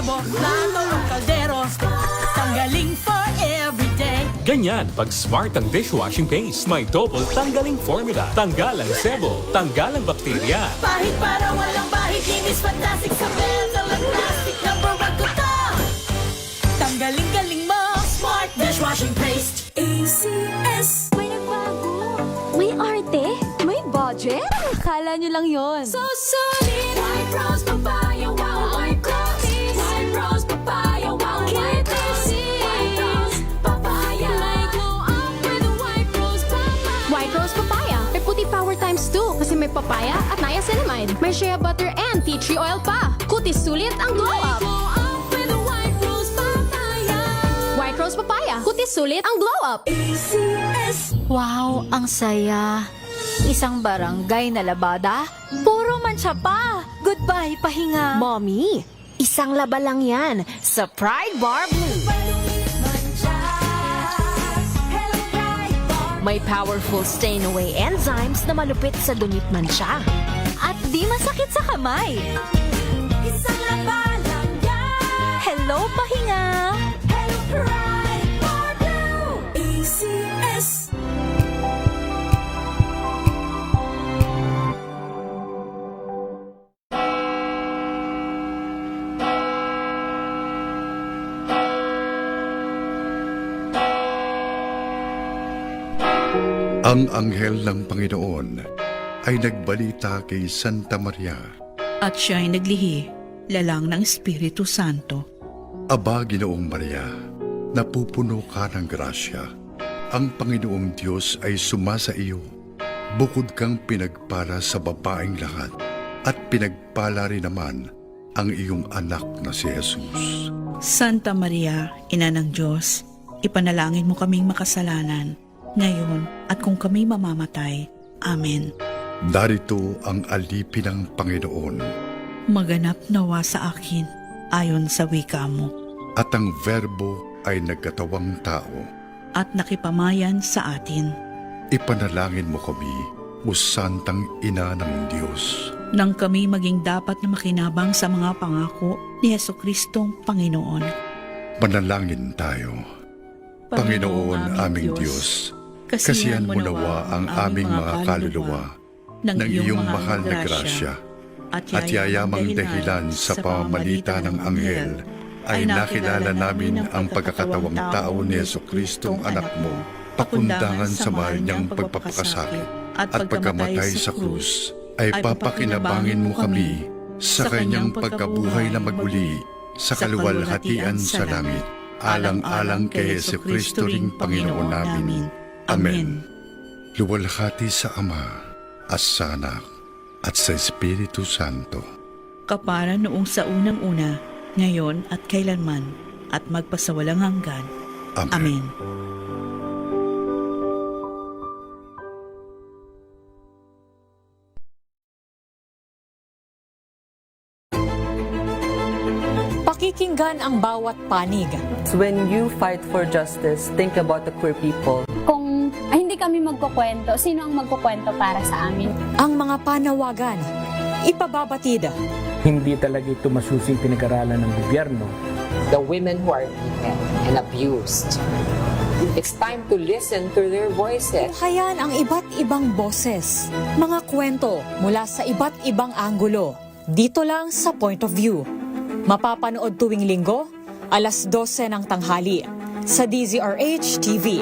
sebo, plato o kaldero. Tanggaling for everyday. Ganyan pag smart ang dishwashing paste. May double tanggaling formula. Tanggal ang sebo, tanggal ang bakterya. Pahit para walang bahid, linis fantastic sa belt. Walang plastic na bago to. Tanggaling-galing mo, smart dishwashing paste. ACS. May nagbago. May arte. May budget. Akala nyo lang yon. So solid. White Rose Papaya, wow, white cookies. White Rose Papaya, wow, white cookies. White Rose Papaya. May glow up with a White Rose Papaya. White Rose Papaya. May puti power times 2 kasi may papaya at niacinamide. May shea butter and tea tree oil pa. Kutis sulit ang glow up. Glow up with a White Rose Papaya. White Rose Papaya. Kutis sulit ang glow up. ACS. Wow, ang saya. Isang barangay na labada, puro mancha pa. Goodbye, pahinga. Mommy, isang laba lang yan sa Pride Bar Blue. May powerful stain-away enzymes na malupit sa dunit mancha. At di masakit sa kamay. Isang laba lang yan. Hello, pahinga. Hello, Pride Bar Blue. ACS. Ang anghel ng Panginoon ay nagbalita kay Santa Maria. At siya'y naglihi, lalang ng Espiritu Santo. Aba, Ginoong Maria, napupuno ka ng grasya. Ang Panginoong Diyos ay sumasa iyo. Bukod kang pinagpala sa babaeng lahat, at pinagpala rin naman ang iyong anak na si Jesus. Santa Maria, Ina ng Diyos, ipanalangin mo kaming makasalanan, ngayon at kung kami mamamatay. Amen. Darito ang alipin ng Panginoon, Maganap nawa sa akin, ayon sa wika mo, at ang Verbo ay nagkatawang tao. at nakipamayan sa atin. Ipanalangin mo kami, o Santang Ina ng Diyos. Nang kami maging dapat na makinabang sa mga pangako ni Jesukristong Panginoon. Manalangin tayo. Panginoon aming Diyos, kasihan mo nawa ang aming mga kaluluwa ng iyong mahal na grasya at yayamang dahilan sa pamamalita ng anghel ay nakilala namin ang pagkakatawang tao ni Jesukristong anak mo, pakundangan sa mahal niyang pagpapakasakit at pagkamatay sa krus, ay papakinabangin mo kami sa kanyang pagkabuhay na maguli sa kaluwalhatian sa langit, alang-alang kay Jesucristo ring Panginoon namin. Amen. Luwalhati sa Ama, at sa Anak, at sa Espiritu Santo. Kapara noong sa unang-una, ngayon at kailanman, at magpasawalang hanggan. Amen. Amen. Pakikinggan ang bawat panig. When you fight for justice, think about the queer people. Kung hindi kami magkukwento, sino ang magkukwento para sa amin? Ang mga panawagan. Ipababatid. Hindi talaga ito masusing pinag-aralan ng gobyerno. The women who are beaten and abused. It's time to listen to their voices. Tunghayan ang iba't ibang boses. Mga kwento mula sa iba't ibang anggulo. Dito lang sa Point of View. Mapapanood tuwing linggo, alas 12 ng tanghali sa DZRH TV.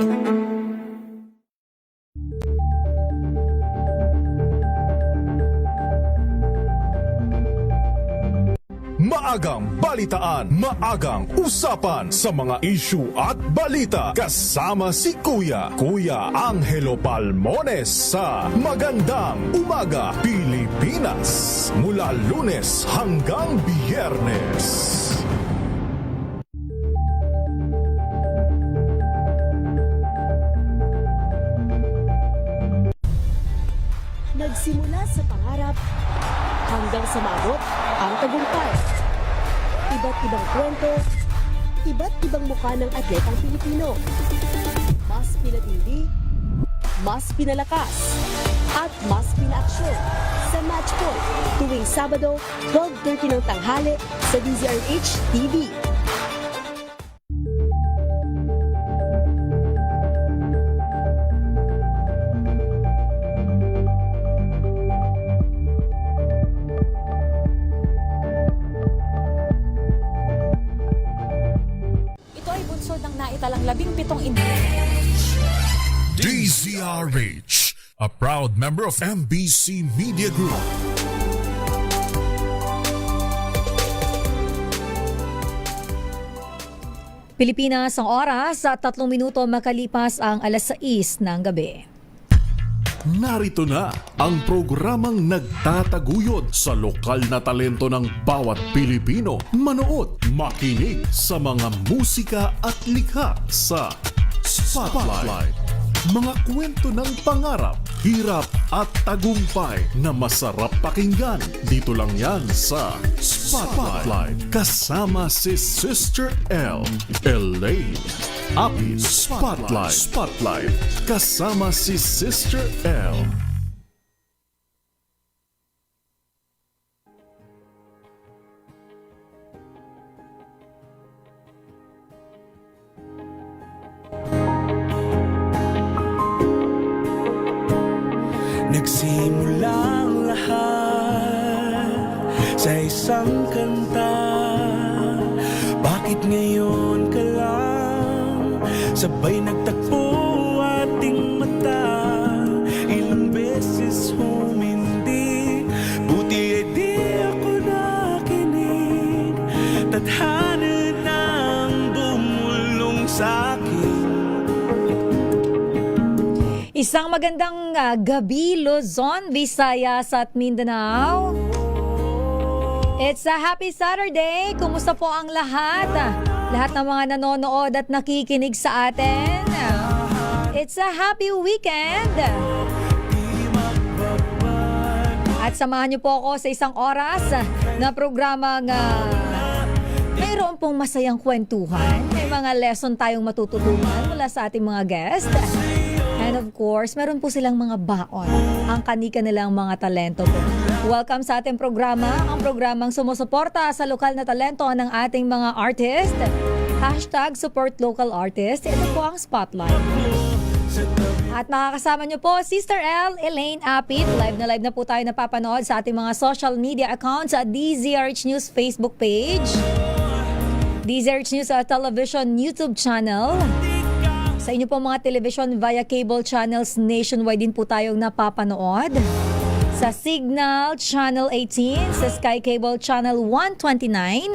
Maagang balitaan, maagang usapan sa mga issue at balita. Kasama si Kuya Angelo Palmones sa Magandang Umaga Pilipinas. Mula Lunes hanggang Biyernes. Nagsimula sa pangarap hanggang sa maabot ang tagumpay. Iba't ibang kwento, iba't ibang mukha ng atletang Pilipino. Mas pinatindi, mas pinalakas, at mas pinaaksyon sa Match Point tuwing Sabado, 12:30 ng tanghali sa DZRH TV. Ito ay bunsod ng naitalang 17 DZRH, a proud member of MBC Media Group. Pilipinas ang oras sa 3 minuto makalipas ang alas 6 ng gabi. Narito na ang programang nagtataguyod sa lokal na talento ng bawat Pilipino. Manood, makinig sa mga musika at likha sa Spotlight. Mga kwento ng pangarap, hirap at tagumpay na masarap pakinggan. Dito lang yan sa Spotlight. Kasama si Sister L, Elaine, Apis. Spotlight. Kasama si Sister L. Nagsimula ang lahat sa isang kanta. Bakit ngayon ka lang sabay nagtagpo ating mata? Ilang beses humindi, buti ay di ako nakinig. Tadhana nang bumulong sa'kin. Isang magandang gabi, Luzon, Visayas at Mindanao. It's a happy Saturday. Kumusta po ang lahat? Lahat ng mga nanonood at nakikinig sa atin. It's a happy weekend. At samahan niyo po ako sa isang oras na programang mayroon pong masayang kwentuhan. May mga lesson tayong matututunan mula sa ating mga guest. And of course, meron po silang mga baon, ang kanika nilang mga talento po. Welcome sa ating programa, ang programang sumusuporta sa lokal na talento ng ating mga artist. #SupportLocalArtist. Ito po ang Spotlight. At makakasama nyo po, Sister L, Elaine, Apit. Live na po tayo napapanood sa ating mga social media accounts sa DZRH News Facebook page, DZRH News Television YouTube channel. Sa inyo po mga television via cable channels nationwide din po tayong napapanood. Sa Signal Channel 18, sa Sky Cable Channel 129,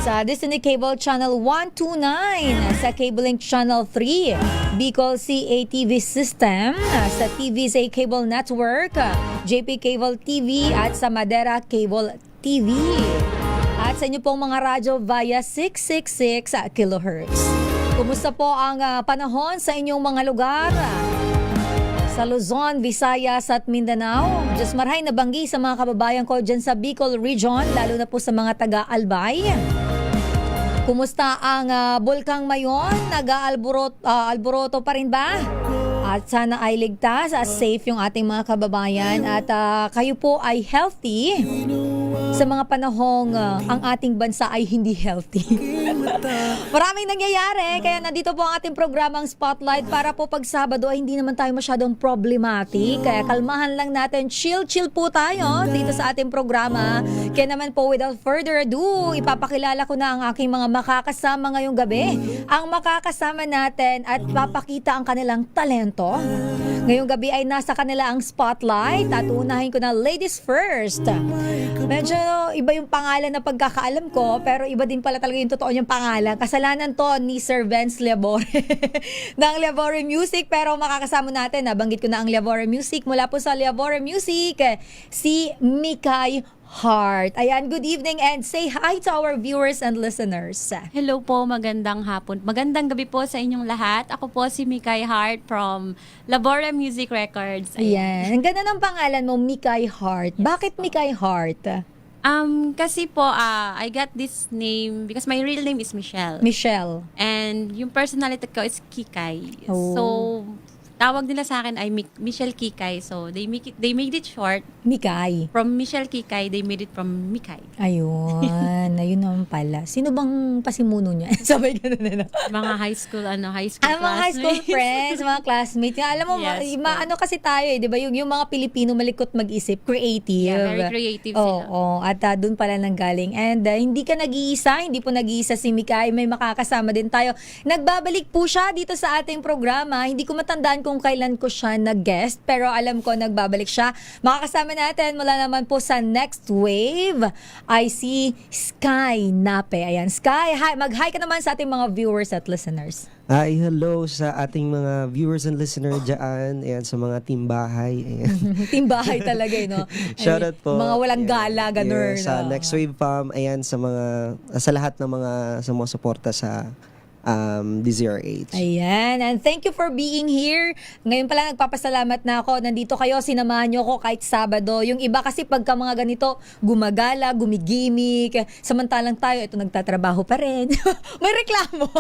sa Disney Cable Channel 129, sa Cable Link Channel 3, Bicol CATV System, sa TVZ Cable Network, JP Cable TV at sa Madera Cable TV. At sa inyo pong mga radyo via 666 kHz. Kumusta po ang panahon sa inyong mga lugar? Sa Luzon, Visayas at Mindanao. Diyos marhay na banggi sa mga kababayan ko dyan sa Bicol Region, lalo na po sa mga taga-Albay. Kumusta ang Bulkang Mayon? Nag-alboroto pa rin ba? At sana ay ligtas at safe yung ating mga kababayan at kayo po ay healthy sa mga panahong ang ating bansa ay hindi healthy. Maraming nangyayari, kaya nandito po ang ating programang Spotlight para po pag Sabado ay hindi naman tayo masyadong problematic. Kaya kalmahan lang natin, chill po tayo dito sa ating programa. Kaya naman po without further ado, ipapakilala ko na ang aking mga makakasama ngayong gabi. Ang makakasama natin at papakita ang kanilang talento. Ngayong gabi ay nasa kanila ang Spotlight at unahin ko na ladies first. Medyo iba yung pangalan na pagkakaalam ko, pero iba din pala talaga yung totoo niyang pangalan. Kasalanan to ni Sir Vince Leabore ng Leabore Music, pero makakasama natin, nabanggit ko na ang Leabore Music. Mula po sa Leabore Music, si Mikay Hart. Ayan, good evening and say hi to our viewers and listeners. Hello po, magandang hapon. Magandang gabi po sa inyong lahat. Ako po si Mikay Hart from Labora Music Records. Ayan, ang ganda ng pangalan mo, Mikay Hart. Bakit Mikay Hart? Kasi po, I got this name because my real name is Michelle. Michelle. And yung personality ko is Kikay. Oh. So, tawag nila sa akin ay Michelle Kikay. So, they made it short. Mikay. From Michelle Kikay, they made it from Mikay. Ayun. Ayun naman pala. Sino bang pasimuno niya? Sabay ganun na. Mga high school Mga high school classmates. friends, mga classmates. Alam mo, Yes, ano kasi tayo di ba? Yung mga Pilipino malikot mag-isip, creative. Yeah, very creative sila. Oo, at doon pala nanggaling. And hindi ka nag-iisa, hindi po nag-iisa si Mikay. May makakasama din tayo. Nagbabalik po siya dito sa ating programa. Hindi ko matandaan kung kailan ko siya nag-guest, pero alam ko nagbabalik siya. Makakasama natin mula naman po sa Next Wave ay si Sky Nape. Ayan, Sky, hi, mag-hi ka naman sa ating mga viewers at listeners. Hi, hello sa ating mga viewers and listeners dyan. Ayan, sa mga team bahay. Ayan. Team bahay talaga, no? Shoutout po. Mga walang gala, ganun. Yeah, sa Next Wave Fam, ayan, sa lahat ng mga sumusuporta sa DZRH. Ayan, and thank you for being here. Ngayon pala nagpapasalamat na ako. Nandito kayo, sinamahan nyo ako kahit Sabado. Yung iba kasi pagka mga ganito, gumagala, gumigimik. Samantalang tayo, ito nagtatrabaho pa rin. May reklamo.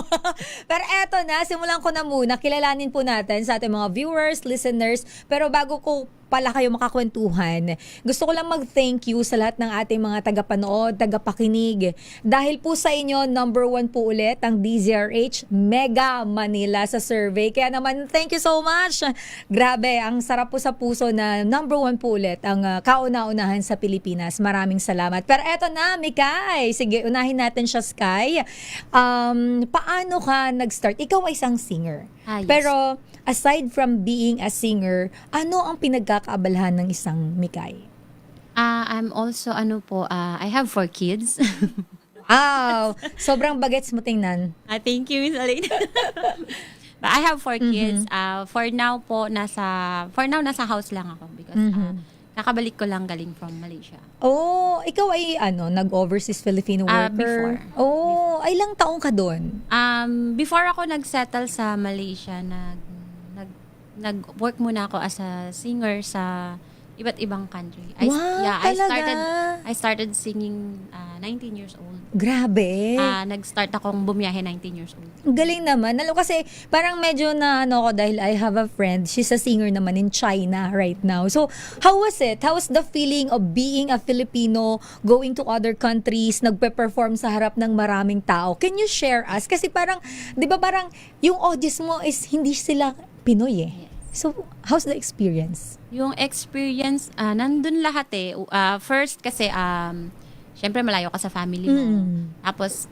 Pero eto na, simulan ko na muna. Kilalanin po natin sa ating mga viewers, listeners. Pero bago ko pala kayo makakwentuhan, gusto ko lang mag-thank you sa lahat ng ating mga tagapanood, tagapakinig. Dahil po sa inyo, number 1 po ulit ang DZRH Mega Manila sa survey. Kaya naman, thank you so much. Grabe, ang sarap po sa puso na number 1 po ulit ang kauna-unahan sa Pilipinas. Maraming salamat. Pero eto na, Mikay. Sige, unahin natin siya, Sky. Paano ka nag-start? Ikaw ay isang singer. Yes. Pero aside from being a singer, ano ang pinagkakaabalahan ng isang Mikay? I'm also, I have 4 kids. Wow! Sobrang bagets mo tingnan. Thank you, Miss Aline. But I have 4 kids. For now, nasa house lang ako because kakabalik ko lang galing from Malaysia. Oh, ikaw ay nag-overseas Filipino worker? Before. Oh, ilang taong ka doon? Before ako nag-settle sa Malaysia, nag-work muna ako as a singer sa iba't ibang country. I started singing 19 years old. Grabe. Nag-start akong bumiyahe 19 years old. Galing naman. Kasi parang medyo na ako dahil I have a friend, she's a singer naman in China right now. So, how was it? How was the feeling of being a Filipino, going to other countries, nagpe-perform sa harap ng maraming tao? Can you share us? Kasi parang, di ba parang yung audience mo is hindi sila Pinoy eh. Yes. So, how's the experience? Yung experience, nandun lahat eh. First kasi, syempre malayo ka sa family mo. Tapos,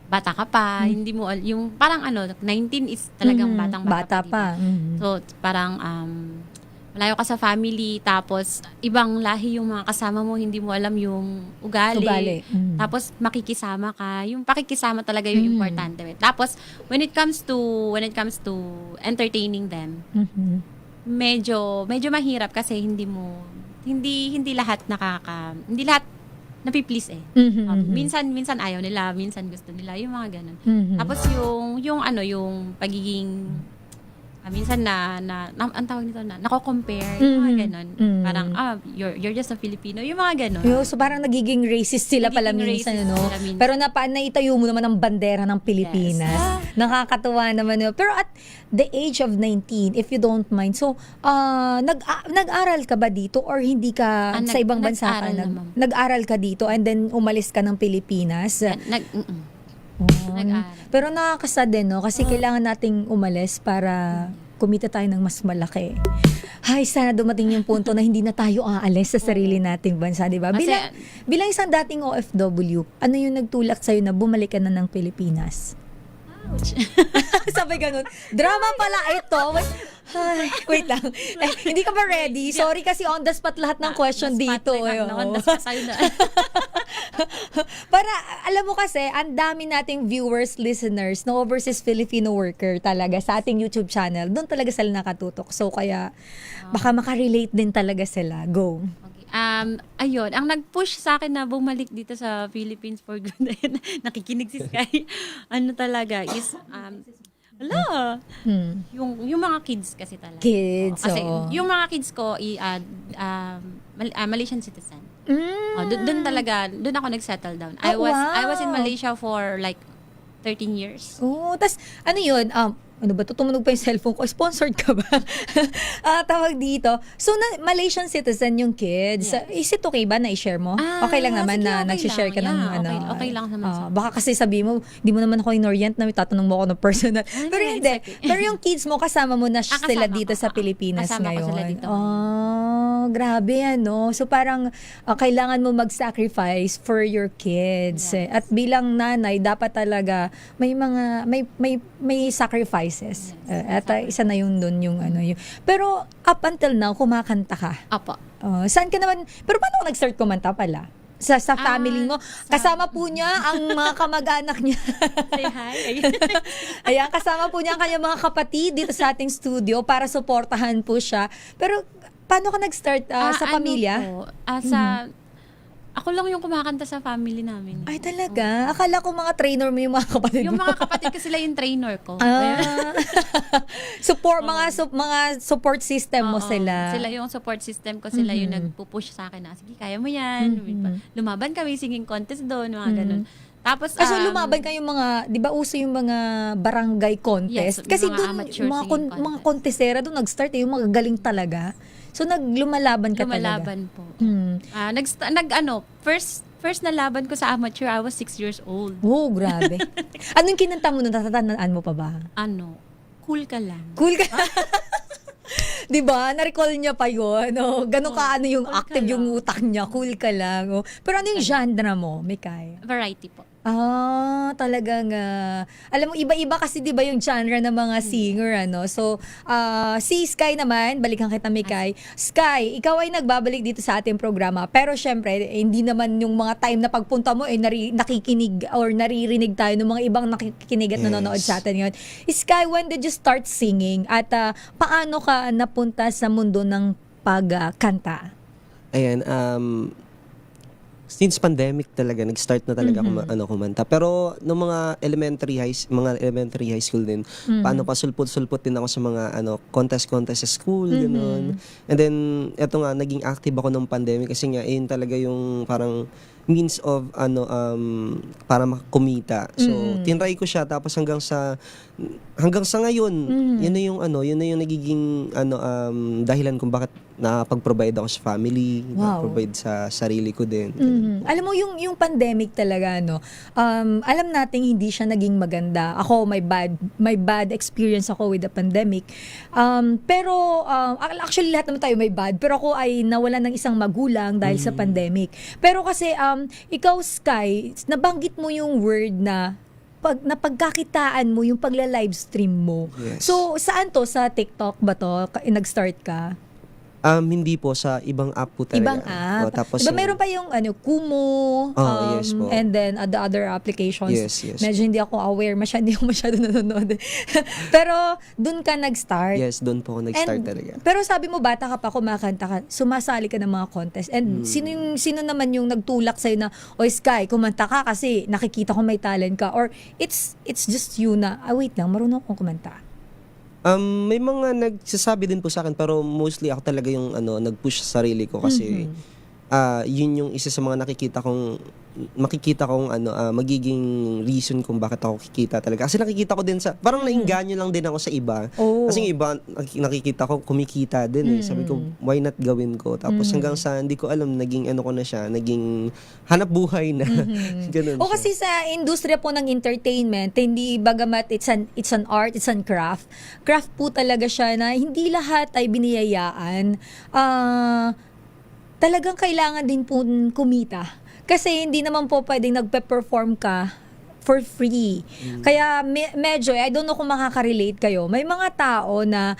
bata ka pa, hindi mo, yung parang 19 is talagang bata pa. So, parang, malayo ka sa family, tapos, ibang lahi yung mga kasama mo, hindi mo alam yung ugali. Tapos, makikisama ka. Yung pakikisama talaga yung importante. Tapos, when it comes to entertaining them, medyo mahirap kasi hindi lahat napi-please eh. Minsan ayaw nila, minsan gusto nila, yung mga ganun. Tapos yung pagiging minsan ang tawag nito nako-compare, yung mga ganun. Parang you're just a Filipino, yung mga ganun. So parang nagiging racist sila pala minsan, Pero naitayo mo naman ang bandera ng Pilipinas. Yes. Nakakatuwa naman yun. Pero at the age of 19, if you don't mind, so nag-aral ka ba dito or hindi ka sa ibang bansa ka? Nag-aral ka dito and then umalis ka ng Pilipinas? Pero nakakasad din, kasi kailangan nating umalis para kumita tayo ng mas malaki. Hay, sana dumating yung punto na hindi na tayo aalis sa sarili nating bansa, di ba? Bilang isang dating OFW, ano yung nagtulak sa'yo na bumalik ka na ng Pilipinas? Ouch. Sabay ganun. Drama pala ito. Wait lang. Hindi ka ba ready? Sorry kasi on the spot lahat ng question dito. On the spot tayo na. Para, alam mo kasi, ang dami nating viewers, listeners, no overseas Filipino worker talaga sa ating YouTube channel. Doon talaga sila nakatutok. So, kaya, baka makarelate din talaga sila. Go. Ayun, ang nag-push sa akin na bumalik dito sa Philippines for good, nakikinig si Sky, talaga is, yung mga kids kasi talaga. Kids, kasi yung mga kids ko, Malaysian citizen. Doon ako nag-settle down. I was in Malaysia for like 13 years. Oh, tas ano yun? ano ba, tumunog pa yung cellphone ko, sponsored ka ba? Tawag dito. So, Malaysian citizen yung kids. Is it okay ba na i-share mo? Okay lang naman sige, na okay nag-share ka lang. ng Yeah, ano. okay lang naman sa- Baka kasi sabi mo, di mo naman ako inorient na may tatanong mo ako ng personal. Pero hindi. Pero yung kids mo, kasama mo na sila kasama dito ko. sa Pilipinas Kasama ko ngayon. sila dito. Grabe ano. So parang kailangan mo mag-sacrifice for your kids. At bilang nanay, dapat talaga may mga may sacrifices. At isa na yung dun yung ano yun. Pero up until now, kumakanta ka. Apo. Saan ka naman? Pero paano ka nag-start kumanta pala? Sa family mo? Kasama po niya ang mga kamag-anak niya. Say hi. Ayan, kasama po niya ang kanyang mga kapatid dito sa ating studio para suportahan po siya. Pero paano ka nag-start sa pamilya? Ano po, ako lang yung kumakanta sa family namin. Ay, talaga? Akala ko mga trainer mo yung mga kapatid Yung mo. mga kapatid ko sila yung trainer ko. Mga support system mo sila. Sila yung support system ko. Sila yung nagpupush sa akin na, sige, kaya mo yan. Lumaban kami, singing contest doon, mga ganun. Tapos, Kaso lumaban kayong mga, di ba uso yung mga barangay contest? Yes, Kasi mga doon, amateur singing contest. mga kontesera doon nag-start yung mga galing talaga. So, lumalaban ka talaga. Lumalaban po. First na laban ko sa amateur, I was 6 years old. Oh, grabe. Anong kinanta mo nun? Natatandaan mo pa ba? Cool ka lang. Cool ka. Di ba? Na-recall niya pa yun. Gano'n ka yung cool active ka yung utak niya. Cool ka lang. Pero ano yung genre mo, Mikay? Variety po. Talagang alam mo iba-iba kasi 'di ba yung genre ng mga singer ano. So si Sky naman, balikan kita Mikay. Sky, ikaw ay nagbabalik dito sa ating programa. Pero syempre, hindi naman yung mga time na pagpunta mo nakikinig or naririnig tayo ng mga ibang nakikinig at nanonood sa atin ngayon. Sky, when did you start singing at paano ka napunta sa mundo ng pagkanta? Ayan, since pandemic talaga nag-start na talaga kumanta. Pero nung mga elementary high school din, paano pa sulpot din ako sa mga contest sa school, ganoon. And then eto nga naging active ako nung pandemic kasi nga yun talaga yung parang means of para makumita. So tinry ko siya tapos hanggang sa ngayon, yun na yung nagiging dahilan kung bakit nakapag-provide ako sa family, provide sa sarili ko din. Alam mo yung pandemic talaga alam nating hindi siya naging maganda. Ako may bad experience ako with the pandemic. Pero actually lahat naman tayo may bad, pero ako ay nawalan ng isang magulang dahil sa pandemic. Pero kasi ikaw Sky, nabanggit mo yung word na pagkakitaan mo yung pagla-livestream mo. Yes. So saan to? Sa TikTok ba to? Nag-start ka? Hindi po, sa ibang app po talaga. Ibang app. Tapos diba meron pa yung Kumu, yes po. and then the other applications. Yes. Medyo hindi ako aware, hindi ako masyado nanonood. Pero dun ka nag-start. Yes, doon po ako nag-start talaga. Pero sabi mo, bata ka pa, kumakanta ka, sumasali ka ng mga contest. And sino naman yung nagtulak sa'yo na, Sky, kumanta ka kasi nakikita ko may talent ka. Or it's just you na, wait lang, marunong akong kumanta. May mga nagsasabi din po sa akin pero mostly ako talaga yung nag-push sa sarili ko kasi yun yung isa sa mga makikita kong magiging reason kung bakit ako kikita talaga. Kasi nakikita ko din parang nainganyo lang din ako sa iba. Kasi yung iba nakikita ko kumikita din Sabi ko, why not gawin ko? Tapos hanggang sa hindi ko alam, naging ko na siya, naging hanap buhay na. Ganun siya. Kasi sa industriya po ng entertainment, hindi bagamat it's an art, it's an craft. Craft po talaga siya na hindi lahat ay biniyayaan. Talagang kailangan din po kumita. Kasi hindi naman po pwedeng nagpe-perform ka for free. Kaya medyo, I don't know kung makaka-relate kayo, may mga tao na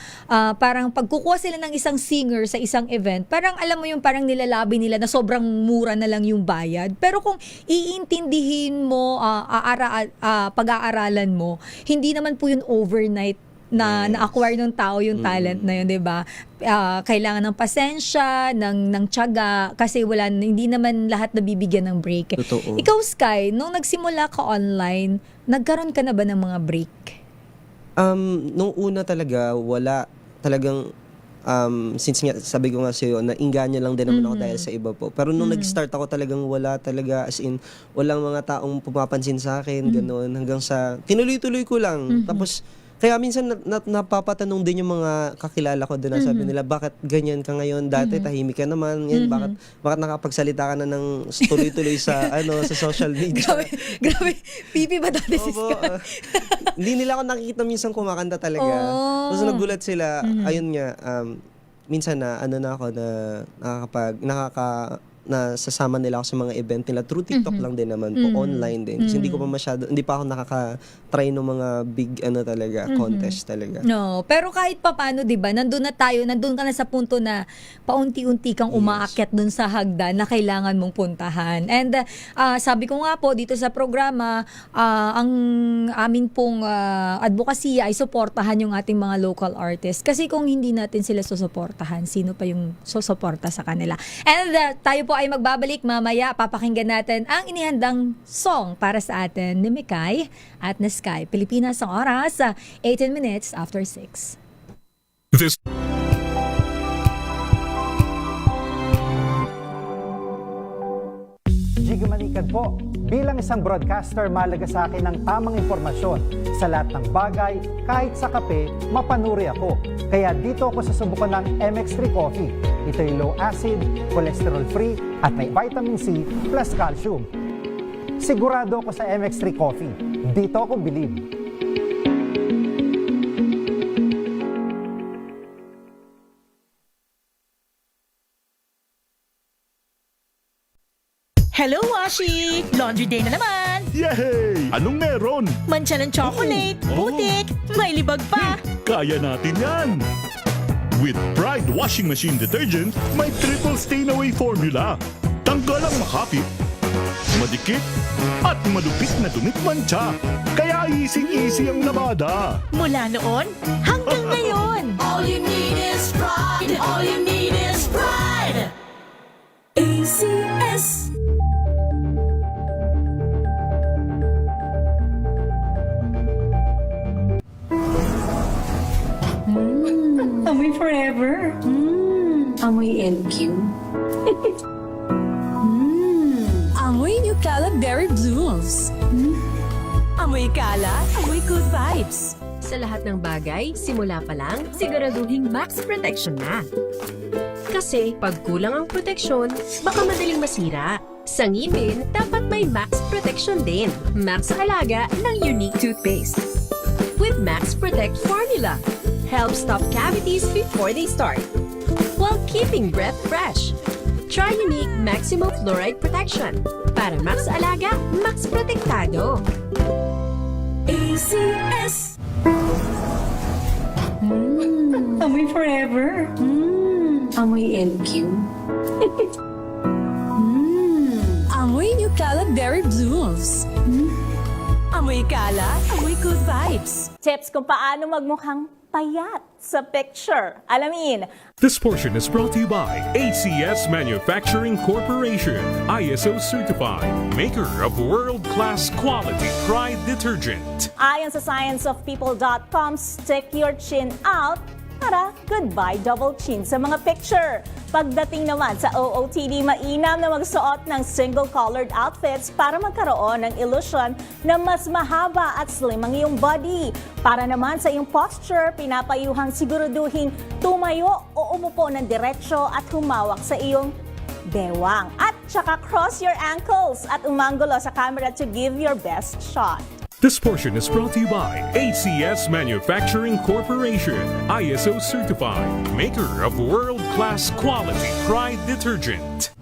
parang pagkukuha sila ng isang singer sa isang event, parang alam mo yung parang nilalabi nila na sobrang mura na lang yung bayad. Pero kung iintindihin mo, pag-aaralan mo, hindi naman po yun overnight na na-acquire ng tao yung talent na yun, 'di ba? Kailangan ng pasensya, ng tiyaga kasi hindi naman lahat nabibigyan ng break. Totoo. Ikaw Sky, nung nagsimula ka online, nagkaroon ka na ba ng mga break? Nung una talaga wala talagang since nga sabi ko nga sa'yo, nainganyo lang din naman ako dahil sa iba po. Pero nung nag-start ako talagang wala talaga, as in, walang mga taong pumapansin sa akin, gano'n. Hanggang sa, tinuloy-tuloy ko lang. Tapos, Kaya minsan napapatanong din yung mga kakilala ko doon. Sabi nila, bakit ganyan ka ngayon? Dati tahimik ka naman. Ngayon, bakit nakapagsalita ka na ng tuloy-tuloy sa sa social media? Grabe. Pipi ba dati si Opo, Sky? hindi nila ako nakikita minsan kumakanta talaga. Tapos nagulat sila. Ayun nga, minsan na nasasama nila ako sa mga event nila through TikTok lang din naman po, online din. Kasi hindi pa ako nakaka-try ng mga big contest talaga. No, pero kahit papaano, 'di ba? Nandun ka na sa punto na paunti-unti kang umaakyat dun sa hagdan na kailangan mong puntahan. And sabi ko nga po dito sa programa, ang amin pong advokasya ay suportahan yung ating mga local artists. Kasi kung hindi natin sila susuportahan, sino pa yung susuporta sa kanila? And tayo po ay magbabalik mamaya. Papakinggan natin ang inihandang song para sa atin ni Mikay at na Sky. Pilipinas ang oras, 18 minutes after 6. This Jiggy Manikad po. Bilang isang broadcaster, mahalaga sa akin ang tamang impormasyon sa lahat ng bagay, kahit sa kape, mapanuri ako. Kaya dito ako susubukan ng MX3 Coffee. Ito'y low acid, cholesterol free, at may vitamin C plus calcium. Sigurado ako sa MX3 Coffee. Dito ako bilib. Hello, Washi! Laundry day na naman! Yay! Anong meron? Mancha ng chocolate, putik, may libag pa! Kaya natin yan! With Pride Washing Machine Detergent, may triple stain-away formula. Tanggal ang makapit, madikit, at malupit na dumit mancha. Kaya easy-easy ang labada. Mula noon hanggang ngayon! All you need is pride. All you need is pride. ACS. Amoy forever. Amoy LQ. Amoy New Caleb Berry Blues. Amoy kala, amoy good vibes. Sa lahat ng bagay, simula pa lang, siguraduhing max protection na. Kasi pag kulang ang proteksyon, baka madaling masira. Sa ngipin, dapat may max protection din. Max Alaga ng Unique Toothpaste. With Max Protect Formula. Help stop cavities before they start, while keeping breath fresh. Try Unique Maximum Fluoride Protection. Para Max Alaga, Max Protektado. ACS. Amoy forever. Amoy LQ. Amoy New Caleb Berry Blues. Amoy kala, amoy good vibes. Tips kung paano magmukhang payat sa picture. Alamin. This portion is brought to you by ACS Manufacturing Corporation, ISO certified, maker of world-class quality Pride detergent. Ayon sa scienceofpeople.com, stick your chin out para goodbye double chin sa mga picture. Pagdating naman sa OOTD, mainam na magsuot ng single-colored outfits para magkaroon ng illusion na mas mahaba at slim ang iyong body. Para naman sa iyong posture, pinapayuhang siguraduhin tumayo o umupo ng diretsyo at humawak sa iyong bewang. At saka cross your ankles at umanggulo sa camera to give your best shot. This portion is brought to you by ACS Manufacturing Corporation, ISO certified, maker of world-class quality Pride detergent.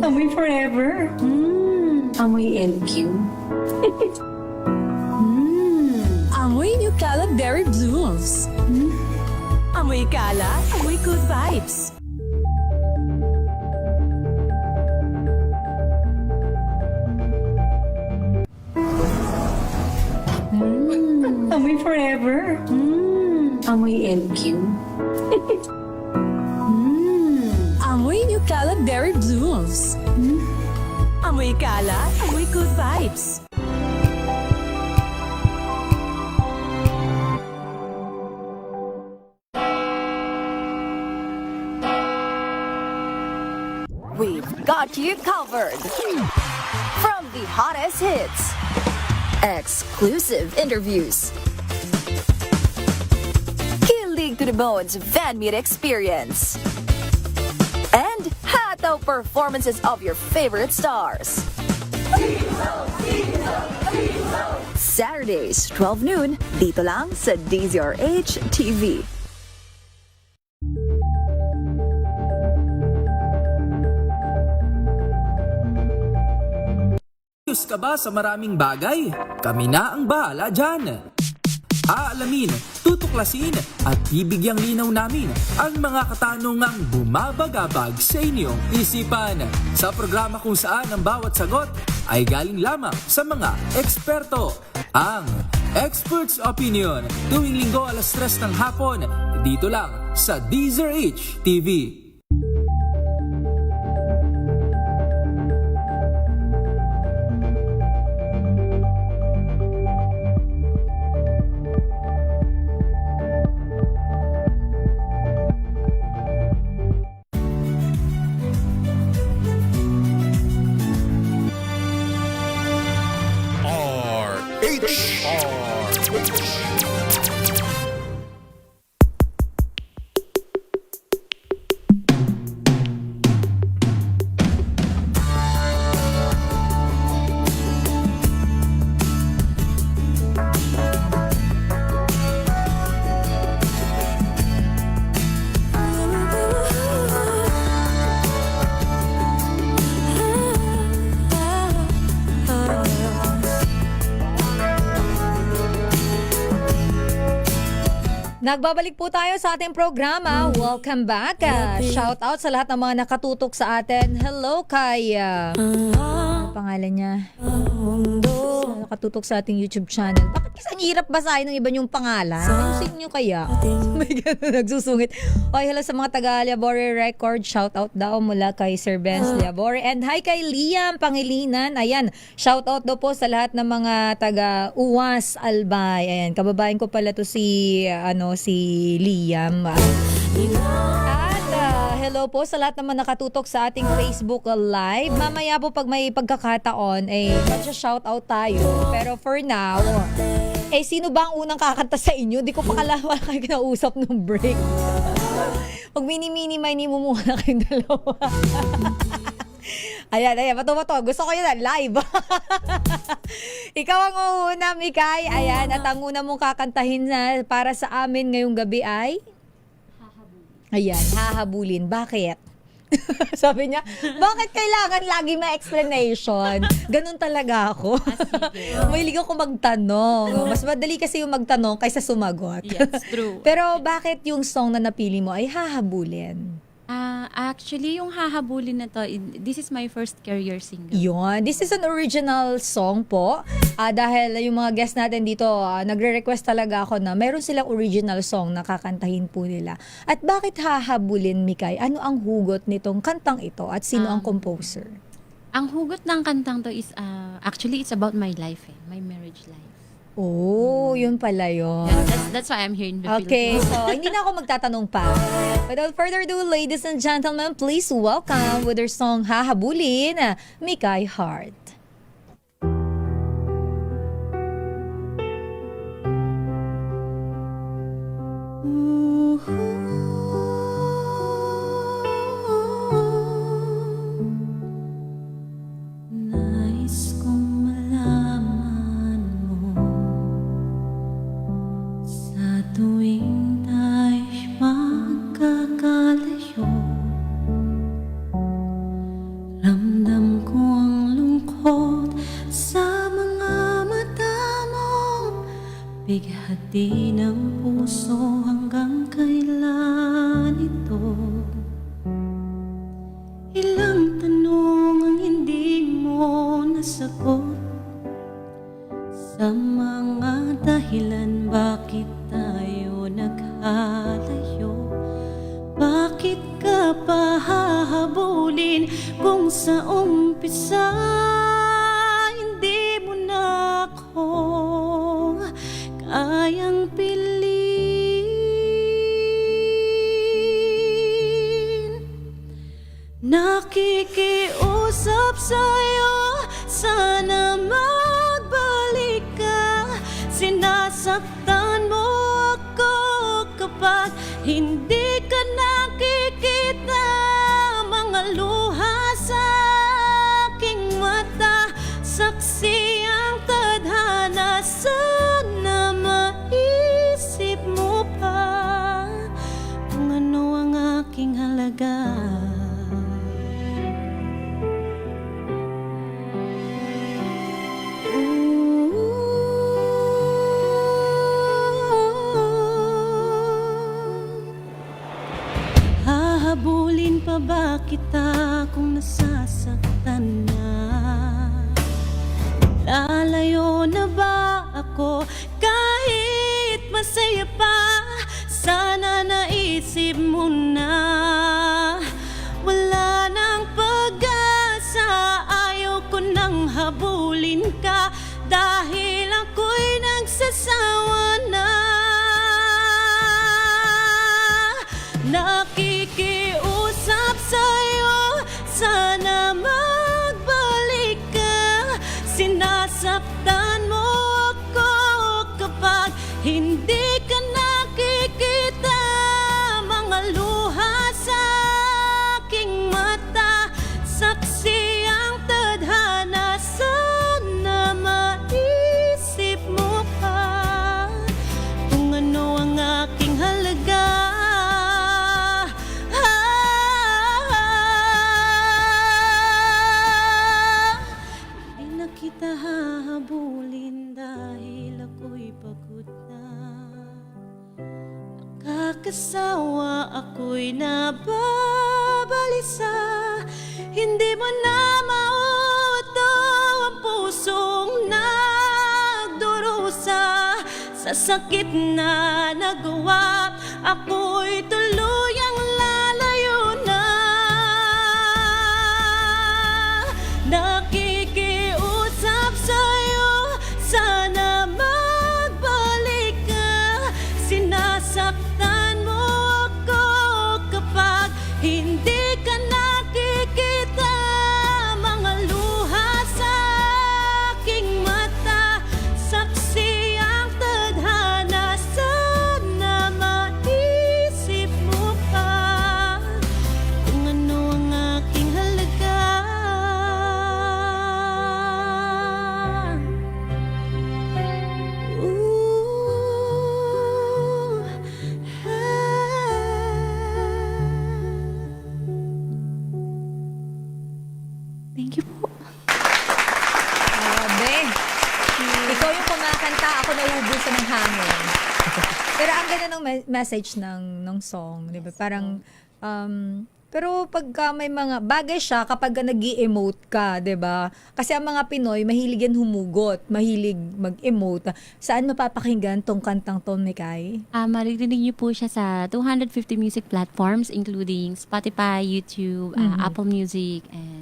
Amoy forever. Amoy LQ. Amoy New Caleb Berry Blues. Amoy kala, amoy good vibes. Amoy forever. Amoy LQ. Amoy New Caleb Berry Blues. Amoy kala, amoy good vibes. We've got you covered. From the hottest hits exclusive interviews, kilig to the bones fan meet experience, and hataw performances of your favorite stars. Saturdays, 12 noon, dito lang sa DZRH TV. Curious ka ba sa maraming bagay? Kami na ang bahala dyan. Aalamin, tutuklasin at bibigyang linaw namin ang mga katanungang bumabagabag sa inyong isipan. Sa programa kung saan ang bawat sagot ay galing lamang sa mga eksperto. Ang Expert's Opinion, tuwing linggo alas 3 ng hapon, dito lang sa DZRH TV. Nagbabalik po tayo sa ating programa. Welcome back. Shout out sa lahat ng mga nakatutok sa atin. Hello kay ano pangalan niya? Nakatutok sa ating YouTube channel. Bakit kasi ang hirap basahin ng iba niyong pangalan? Ayusin niyo kaya? May ganun nagsusungit. Okay, hello sa mga taga Liabore Record. Shout out daw mula kay Sir Benz Liabore. And hi kay Liam Pangilinan. Ayan, shout out daw po sa lahat ng mga taga Uwas Albay. Ayan, kababayan ko pala to si si Liam. At hello po sa lahat naman nakatutok sa ating Facebook Live. Mamaya po pag may pagkakataon, mag-shout out tayo. Pero for now, sino ba ang unang kakanta sa inyo? Di ko pa wala kayo kinausap nung break. Pag mini-mini-mini mo muna kayong dalawa. Ayan, bato-bato. Gusto ko yun live. Ikaw ang una, Mikay. Ayan, at ang una mong kakantahin na para sa amin ngayong gabi ay? Ayan, hahabulin. Bakit? Sabi niya, bakit kailangan lagi may explanation? Ganun talaga ako. Mahilig ako magtanong. Mas madali kasi yung magtanong kaysa sumagot. Yes, true. Pero bakit yung song na napili mo ay hahabulin? Actually, yung hahabulin na to, this is my first career single. Yun. This is an original song po. Dahil yung mga guests natin dito, nagre-request talaga ako na meron silang original song na kakantahin po nila. At bakit hahabulin, Mikay? Ano ang hugot nitong kantang ito? At sino ang composer? Ang hugot ng kantang to is, actually, it's about my life, my marriage life. Oh, yun pala yun. That's why I'm here in the Okay, Philippines. so hindi na ako magtatanong pa. Without further ado, ladies and gentlemen, please welcome with their song Hahabulin, Mikay Hart. Nais kong malaman mo sa tuwing tayo'y magkakalayo. Ramdam ko ang lungkot sa mga mata mo. Bighati ng puso hanggang kailan ito. Ilang tanong ang hindi mo nasagot sa mga dahilan bakit tayo naghalayo. Bakit ka pa hahabulin kung sa umpisa hindi mo na ako kayang piliin? Nakikiusap sa'yo, sana magbalik ka. hindi ka nakikita. Mga luha sa aking mata, saksi ang tadhana. Sana maisip mo pa kung ano ang aking halaga. Hahabulin pa ba kita kung nasasaktan na? Lalayo na ba ako kahit masaya pa? Sana naisip mo na wala nang pag-asa. Ayaw ko nang habulin ka dahil ako'y nagsasawa na. Nakikiusap sa'yo, sana magbalik ka. Sinasaktan mo ako kapag hindi ka nakikita. Mga luha sa aking mata, saksi ang tadhana. Sana maisip mo pa kung ano ang aking halaga. Kita hahabulin dahil ako'y pagod na. Nakakasawa, ako'y nababalisa. Hindi mo na mauto ang pusong nagdurusa. Sa sakit na nagawa, ako'y tuluyang lalayo na. Nakikiusap sa'yo, sana magbalik ka. Sinasaktan mo ako kapag hindi ka nakikita. Mga luha sa aking mata, saksi ang tadhana. Sana maisip mo pa kung ano ang aking halaga. Thank you po. Grabe. Ikaw yung kumakanta, ako nauubusan ng hangin. Pero ang ganda ng message ng song, di ba? Parang, pero pagka may mga bagay siya kapag nag-i-emote ka, di ba? Kasi ang mga Pinoy, mahilig yan humugot, mahilig mag-emote. Saan mapapakinggan tong kantang to, Mikay? Maririnig niyo po siya sa 250 music platforms including Spotify, YouTube, Apple Music, and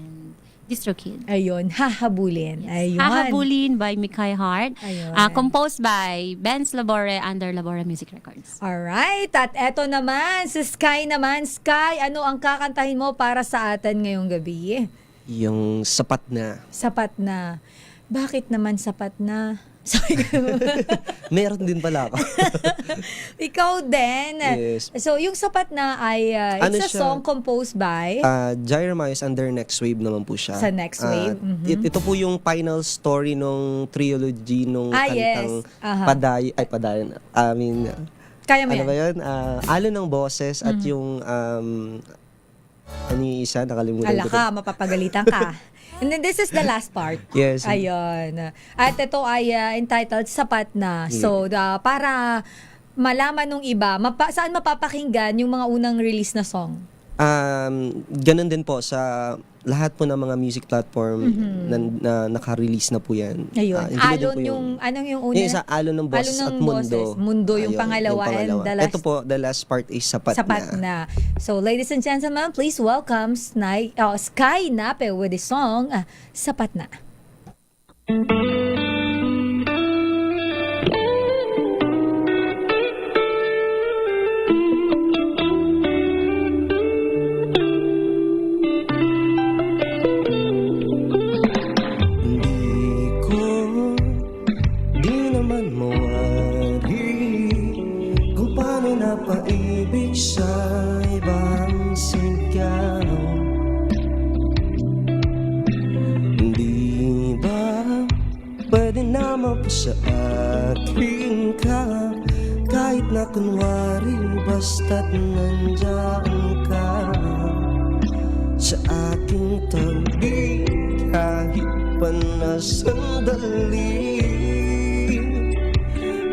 DistroKid. Ayun, Hahabulin. Ayun. Hahabulin by Mikay Hart. Ayun. Composed by Benz Labore under Labore Music Records. Alright, at eto naman, si Sky naman. Sky, ano ang kakantahin mo para sa atin ngayong gabi? Yung Sapat Na. Sapat na. Bakit naman sapat na? Sabi ko. Meron din pala ako. Ikaw din. Yes. So, yung Sapat Na ay it's a song composed by Jeremiah's under Next Wave naman po siya. Sa Next Wave. Ito po yung final story nung trilogy nung kantang yes. Padayon. Kaya mo ano yan? ba yun? Alon ng Boses at yung ano yung isa, nakalimutan Ala ko. ka, mapapagalitan ka. And then this is the last part. Yes. Ayun. At ito ay entitled Sapat Na. So, para malaman nung iba, saan mapapakinggan yung mga unang release na song? Ganun din po sa lahat po ng mga music platform na naka-release na po yan. Ayun. Alon yung, anong yung una? Yung isa, Alon ng Boses at Mundo. Mundo yung pangalawa. Yung And ito po, the last part is Sapat Na. So, ladies and gentlemen, please welcome Sky Nape with the song Sapat Na. pa sa akin ka, kahit na kunwari basta't nandyan ka sa aking tabi, kahit pa na sandali.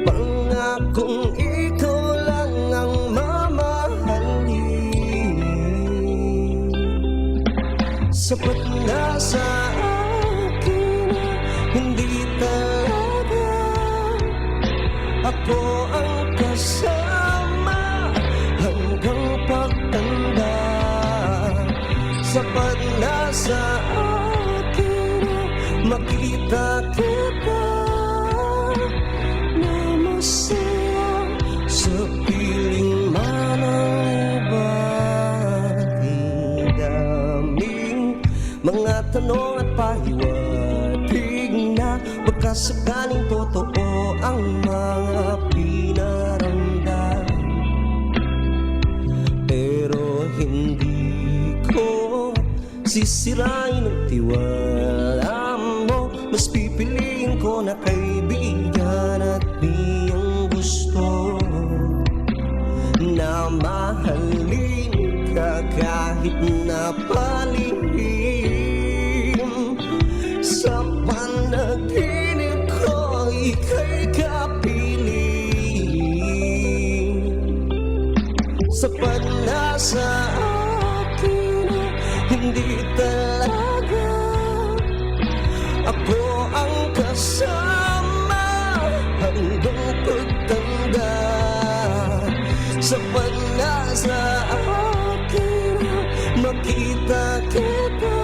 Pangakong ikaw lang ang mamahalin. Sapat na sa akin, hindi talaga ako ang kasama hanggang pagtanda. Sapat na sa akin, makita kita na masaya sa piling man ang iba. Daming mga tanong at pahiwatig na baka sakaling totoo ang mga pinaramdam, pero hindi ko sisirain ang tiwala mo. Mas pipiliin ko na kaibigan at iyong gusto na mahalin ka kahit na palihim. Sa panaginip ko, ika'y kapiling. Sapat na sa akin, hindi talaga ako ang kasama hanggang pagtanda. Sapat na sa akin, makita kita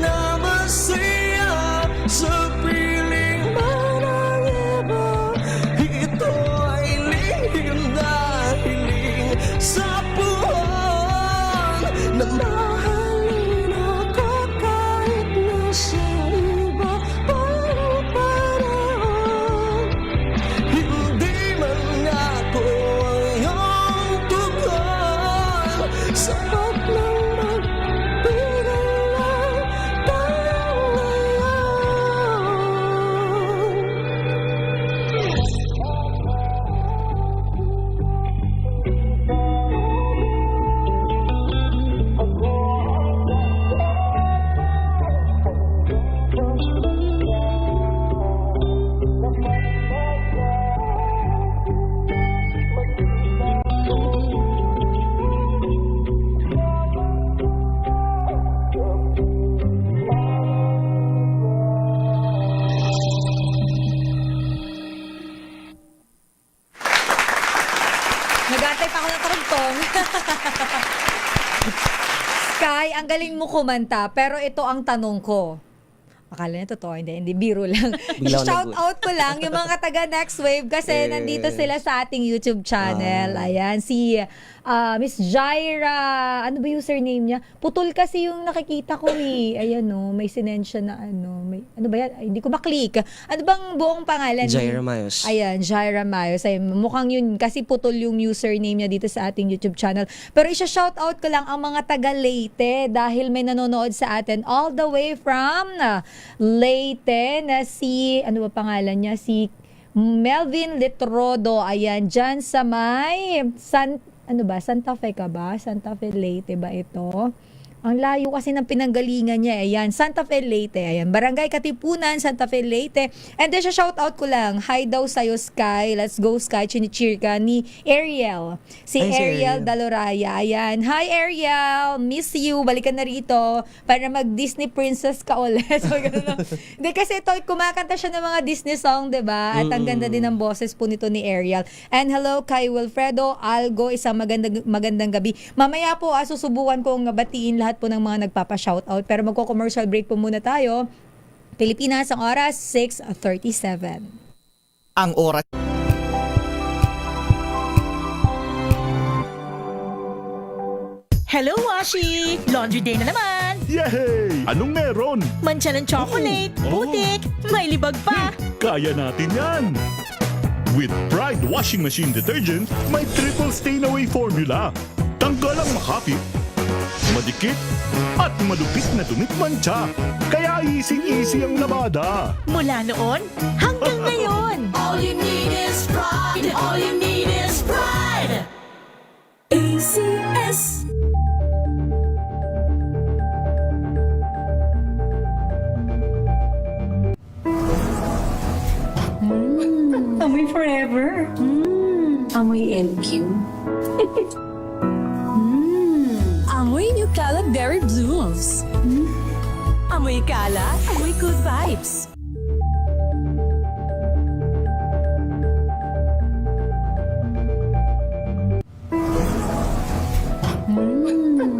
na masaya sa piling man ang iba. Ito ay lihim na hiling sa buwan na mahalin ako kahit nasa iba pang panahon. Hindi man ako ang iyong tugon, sapat lang magbigay lang tayo Nag-aantay pa ako ng karugtong. Sky, ang galing mo kumanta, pero ito ang tanong ko. Akala niya totoo, hindi biro lang. Shout out ko lang yung mga taga Next Wave kasi nandito sila sa ating YouTube channel. Ayan, si Miss Jaira, ano ba username niya? Putol kasi yung nakikita ko eh. Ayan no, may sinend siya na may, ano ba yan? Ay, hindi ko maklik. Ano bang buong pangalan? Jaira Mayos. Ayan, Jaira Mayos. Ay, mukhang yun kasi putol yung username niya dito sa ating YouTube channel. Pero isa-shout out ko lang ang mga taga Leyte dahil may nanonood sa atin all the way from Leyte na si, ano ba pangalan niya? Si Melvin Litrodo. Ayan, dyan sa may Santa Fe ka ba? Santa Fe Leyte ba ito? Ang layo kasi ng pinanggalingan niya. Ayan, Santa Fe Leyte. Ayan, Barangay Katipunan, Santa Fe Leyte. And then, shout out ko lang. Hi daw sa'yo, Sky. Let's go, Sky. Chinicheer ka ni Ariel. Si Ariel Daloraya. Ayan. Hi, Ariel. Miss you. Balikan na rito para mag-Disney princess ka ulit. So, hindi, kasi ito, kumakanta siya ng mga Disney song, diba? At ang ganda din ng boses po nito ni Ariel. And hello kay Wilfredo Algo. Isang magandang gabi. Mamaya po, susubukan kong batiin lahat po ng mga nagpapa-shoutout. Pero magko-commercial break po muna tayo. Pilipinas, ang oras, 6:37. Ang oras. Hello, Washi! Laundry day na naman! Yay! Anong meron? Mancha ng chocolate, putik, may libag pa! Kaya natin yan! With Pride Washing Machine Detergent, may triple stain away formula. Tanggal ang makapit, madikit, at malupit na dumikmantsa. Kaya easy-easy ang labada. Mula noon hanggang ngayon. All you need is pride. All you need is pride. ACS. Amoy forever. Amoy LQ. Amoy New Caleb Berry Blues. Amoy kala, amoy good vibes.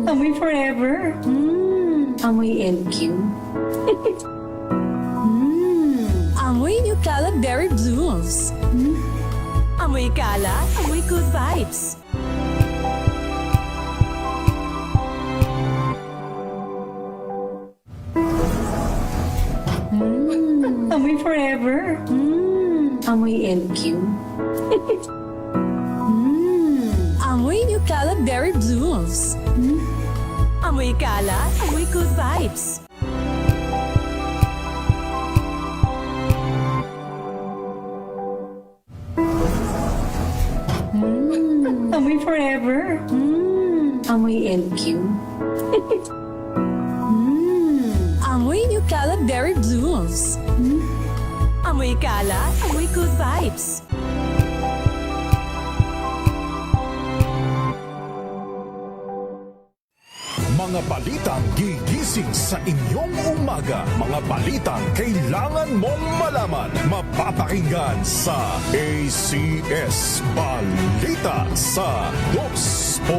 Amoy forever. Amoy LQ. Amoy New Caleb Berry Blues. Amoy kala, amoy good vibes. Amoy forever. Amoy LQ. Amoy New Caleb Berry Blues. Amoy kala, amoy good vibes. Amoy forever. Amoy LQ. Amoy New Caleb Berry Blues. Amoy kala, amoy good vibes. Mga balitang gigising sa inyong umaga. Mga balitang kailangan mong malaman. Mapapakinggan sa ACS Balita sa 2x2.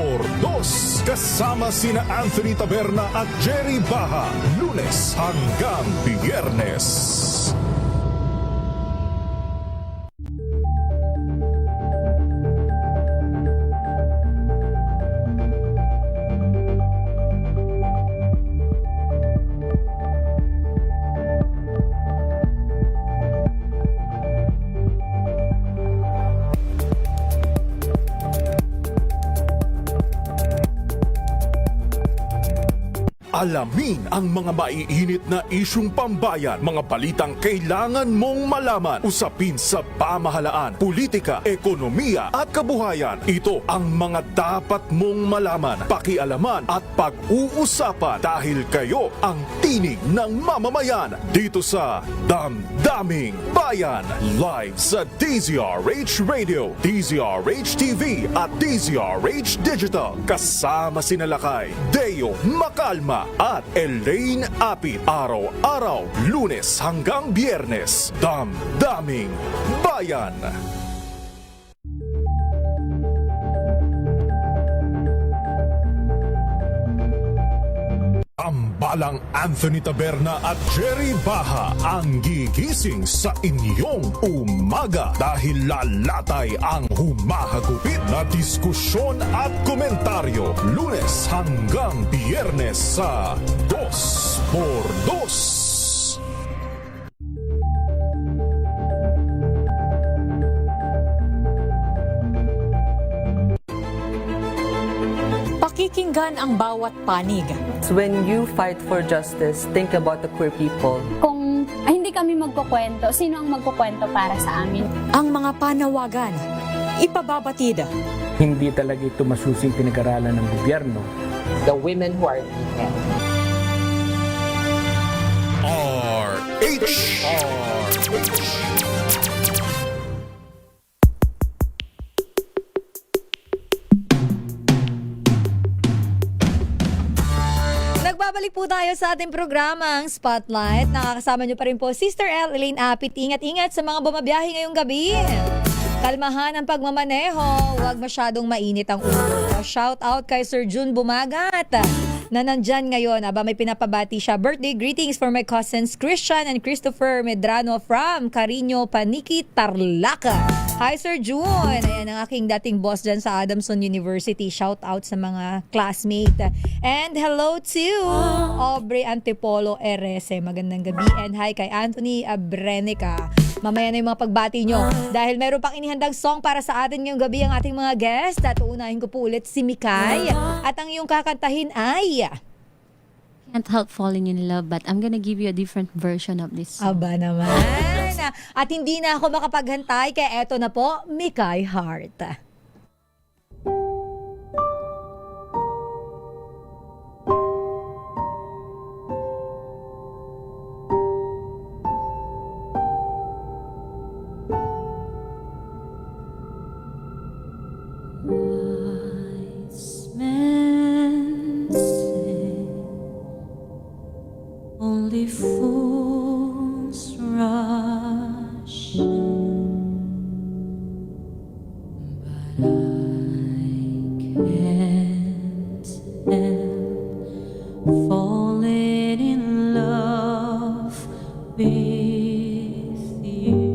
Kasama sina Anthony Taberna at Jerry Baha. Lunes hanggang Biyernes. Alamin ang mga maiinit na isyung pambayan, mga balitang kailangan mong malaman, usapin sa pamahalaan, politika, ekonomiya at kabuhayan. Ito ang mga dapat mong malaman, pakialaman at pag-uusapan dahil kayo ang tinig ng mamamayan dito sa Damdaming Bayan. Live sa DZRH Radio, DZRH TV at DZRH Digital. Kasama sina Lakay, Deo Macalma at Elaine Apit. Araw-araw, Lunes hanggang Biyernes. Damdaming Bayan. Tambalang Anthony Taberna at Jerry Baha ang gigising sa inyong umaga dahil lalatay ang humahagupit na diskusyon at komentaryo. Lunes hanggang Biyernes sa 2x2. Pakikinggan ang bawat panig. When you fight for justice, think about the queer people. Kung hindi kami magkukwento, sino ang magkukwento para sa amin? Ang mga panawagan, ipababatid. Hindi talaga ito masusing pinag-aralan ng gobyerno. The women who are beaten. Nagbabalik po tayo sa ating programang Spotlight. Nakakasama niyo pa rin po Sister L, Elaine Apit. Ingat-ingat sa mga bumabiyahe ngayong gabi. Kalmahan ang pagmamaneho. Huwag masyadong mainit ang ulo. Shout out kay Sir June Bumagat na nandyan ngayon. Aba, may pinapabati siya. Birthday greetings for my cousins Christian and Christopher Medrano from Carino, Paniki, Tarlac. Hi Sir June. Ayan ang aking dating boss dyan sa Adamson University. Shout out sa mga classmate. And hello to Aubrey Antipolo RS. Magandang gabi. And hi kay Anthony Abrenica. mamaya na yung mga pagbati nyo. Dahil meron pang inihandang song para sa atin ngayong gabi ang ating mga guest. At uunahin ko po ulit si Mikay. At ang iyong kakantahin ay... Can't help falling in love, but I'm gonna give you a different version of this song. Aba naman. At hindi na ako makapaghantay, kaya eto na po, Mikay Heart. Only fools rush in, but I can't help falling in love with you.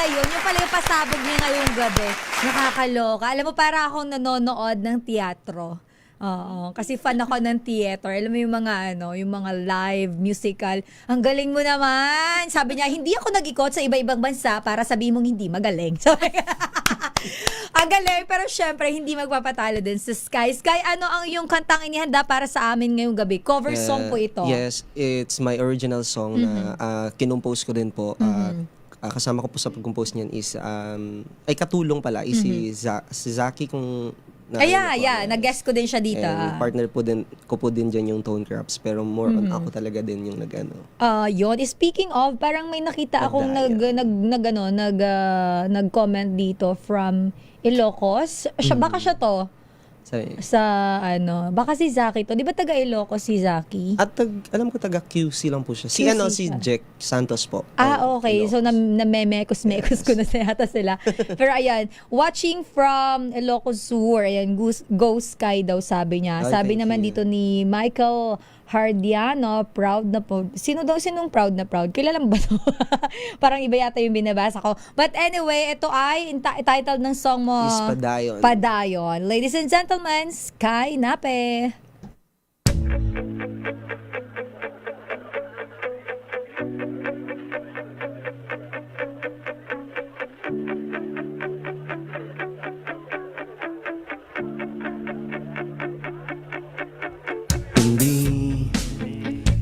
Yung pala yung pasabog niya ngayong gabi. Nakakaloka. Alam mo, para akong nanonood ng teatro. Oo, kasi fan ako ng theater. Alam mo yung mga yung mga live musical. Ang galing mo naman. Sabi niya, hindi ako nag-ikot sa iba-ibang bansa para sabihin mong hindi magaling. Sabi ang galing, pero syempre hindi magpapatalo din sa Sky. Sky, ano ang yung kantang inihanda para sa amin ngayong gabi? Cover song po ito. Yes, it's my original song na kinumpose ko din po. Kasama ko po sa pag-compose niyan is ay katulong pala is si Zaki kung nag-guest ko din siya dito. And partner po din ko po din diyan yung Tone Crafts, pero more on ako talaga din yung nag-ano. Yon, speaking of, parang may nakita akong nag-comment dito from Ilocos. Baka siya to. Baka si Zaki to. Di ba taga Ilocos si Zaki? At alam ko taga QC lang po siya. Si Jack Santos po. Okay. Ilocos. So na-memekos ko na yata sila. Pero ayan, watching from Ilocos Sur, ayan, Go Sky daw sabi niya. Sabi naman dito ni Michael Hardiano, proud na po. Sinong proud na proud? Kilala mo ba to? Parang iba yata yung binabasa ko. But anyway, ito ay title ng song mo. Is Padayon. Padayon. Ladies and gentlemen, Sky Nape.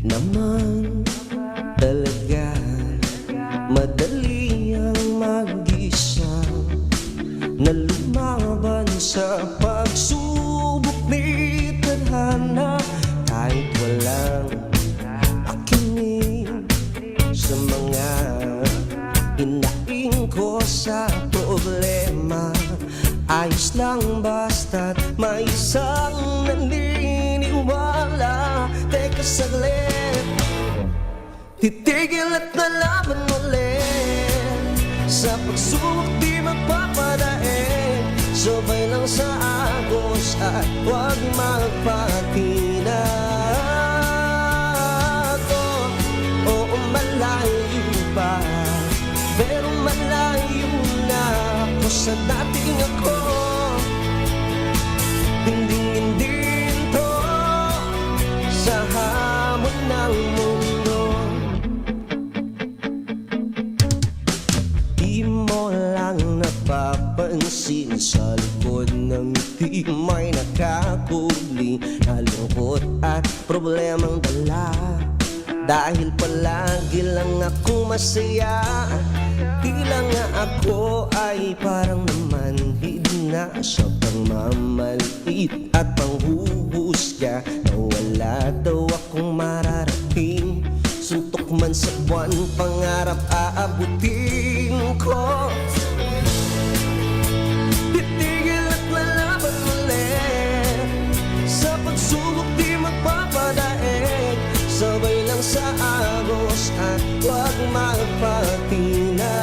Naman talaga madali ang mag-isa na lumaban sa pagsubok ni tadhana. Ayos lang basta't may isang naniniwala. Teka saglit, titigil at lalaban ulit. Sa pagsubok di magpapadaig, sabay lang sa agos at huwag magpatina. Oo, malayo pa, pero malayo na ako sa dating ako. Hindi ito sa hamon ng mundo. Di mo lang napapansin sa likod ng ngiti may nakakubli na lungkot at problemang dala. Dahil palagi lang ako masaya, tila nga ako ay parang namanhid na sa pangmamaliit at panghuhusga, na wala daw akong mararating. Suntok man sa buwan, pangarap aabutin ko. Titigil at lalaban ulit, sa pagsubok di magpapadaig, sabay lang sa agos at huwag magpatina.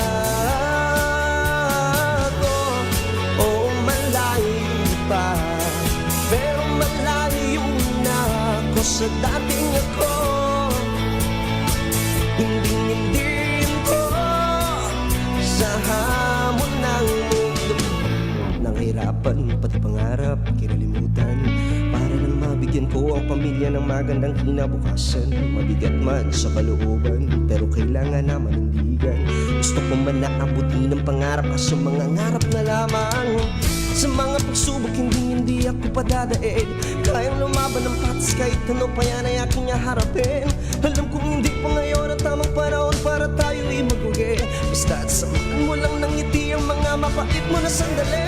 Oo, malayo pa, pero malayo na ako sa dating ako. Hindi ko sa hamon ng mundo. Nanghirapan, pati pangarap, kinalimutan, para lang mabigyan ko ang pamilya ng magandang kinabukasan. Mabigat man sa kalooban, pero kailangan na manindigan. Gusto ko man naabutin ang pangarap, sa mga ngarap na lamang. Sa mga pagsubok, hindi ako padadaig. Kayang lumaban ng patas kahit ano pa yan ay aking haharapin. Alam kong hindi pa ngayon ang tamang panahon para tayo'y mag-uwi. Basta't samahan mo lang ng ngiti ang mga mapait mo na sandali.